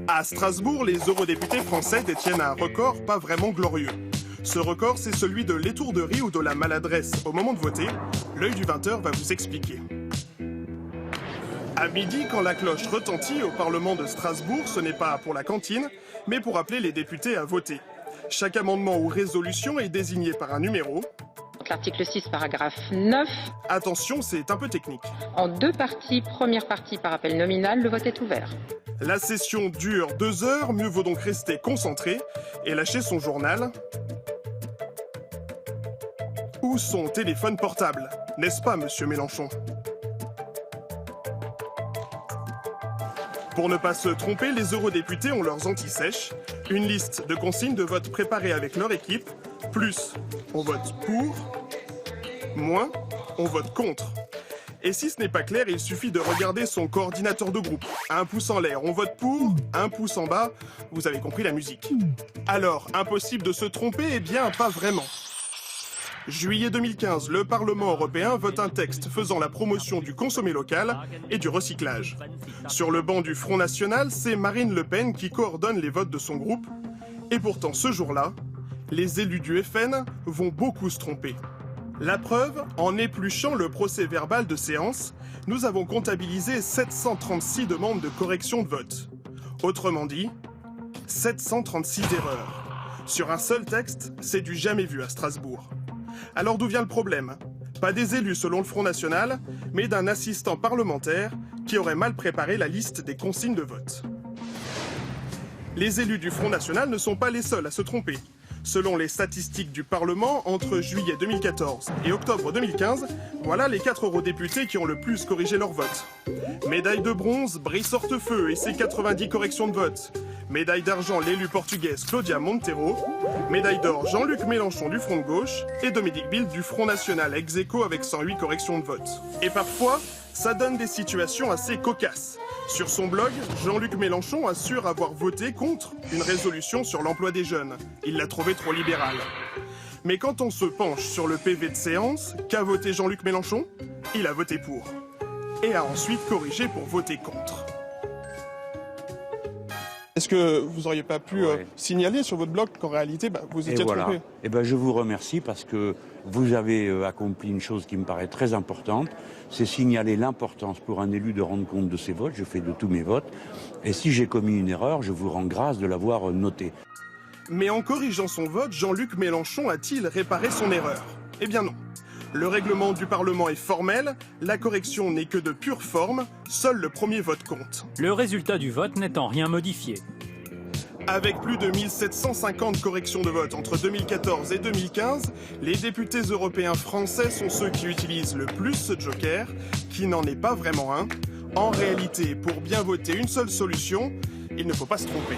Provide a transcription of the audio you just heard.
À Strasbourg, les eurodéputés français détiennent un record pas vraiment glorieux. Ce record, c'est celui de l'étourderie ou de la maladresse au moment de voter. L'œil du 20h va vous expliquer. À midi, quand la cloche retentit au Parlement de Strasbourg, ce n'est pas pour la cantine, mais pour appeler les députés à voter. Chaque amendement ou résolution est désigné par un numéro. L'article 6, paragraphe 9. Attention, c'est un peu technique. En deux parties, première partie par appel nominal, le vote est ouvert. La session dure 2 heures, mieux vaut donc rester concentré et lâcher son journal ou son téléphone portable. N'est-ce pas, monsieur Mélenchon ? Pour ne pas se tromper, les eurodéputés ont leurs anti-sèches, une liste de consignes de vote préparées avec leur équipe, plus on vote pour, moins on vote contre. Et si ce n'est pas clair, il suffit de regarder son coordinateur de groupe. Un pouce en l'air, on vote pour, un pouce en bas, vous avez compris la musique. Alors, impossible de se tromper? Eh bien, pas vraiment. Juillet 2015, le Parlement européen vote un texte faisant la promotion du consommé local et du recyclage. Sur le banc du Front National, c'est Marine Le Pen qui coordonne les votes de son groupe. Et pourtant, ce jour-là, les élus du FN vont beaucoup se tromper. La preuve, en épluchant le procès-verbal de séance, nous avons comptabilisé 736 demandes de correction de vote. Autrement dit, 736 erreurs. Sur un seul texte, c'est du jamais vu à Strasbourg. Alors d'où vient le problème? Pas des élus selon le Front National, mais d'un assistant parlementaire qui aurait mal préparé la liste des consignes de vote. Les élus du Front National ne sont pas les seuls à se tromper. Selon les statistiques du Parlement, entre juillet 2014 et octobre 2015, voilà les 4 eurodéputés qui ont le plus corrigé leur vote. Médaille de bronze, Brice Hortefeux et ses 90 corrections de vote. Médaille d'argent, l'élue portugaise Claudia Monteiro. Médaille d'or, Jean-Luc Mélenchon du Front de gauche. Et Dominique Bildt du Front National ex aequo avec 108 corrections de vote. Et parfois, ça donne des situations assez cocasses. Sur son blog, Jean-Luc Mélenchon assure avoir voté contre une résolution sur l'emploi des jeunes. Il l'a trouvé trop libérale. Mais quand on se penche sur le PV de séance, qu'a voté Jean-Luc Mélenchon? Il a voté pour. Et a ensuite corrigé pour voter contre. Est-ce que vous n'auriez pas pu signaler sur votre blog qu'en réalité, vous étiez trompé? Et je vous remercie parce que vous avez accompli une chose qui me paraît très importante, c'est signaler l'importance pour un élu de rendre compte de ses votes. Je fais de tous mes votes. Et si j'ai commis une erreur, je vous rends grâce de l'avoir noté. Mais en corrigeant son vote, Jean-Luc Mélenchon a-t-il réparé son erreur? Eh bien non. Le règlement du Parlement est formel, la correction n'est que de pure forme, seul le premier vote compte. Le résultat du vote n'est en rien modifié. Avec plus de 1750 corrections de vote entre 2014 et 2015, les députés européens français sont ceux qui utilisent le plus ce joker, qui n'en est pas vraiment un. En réalité, pour bien voter une seule solution, il ne faut pas se tromper.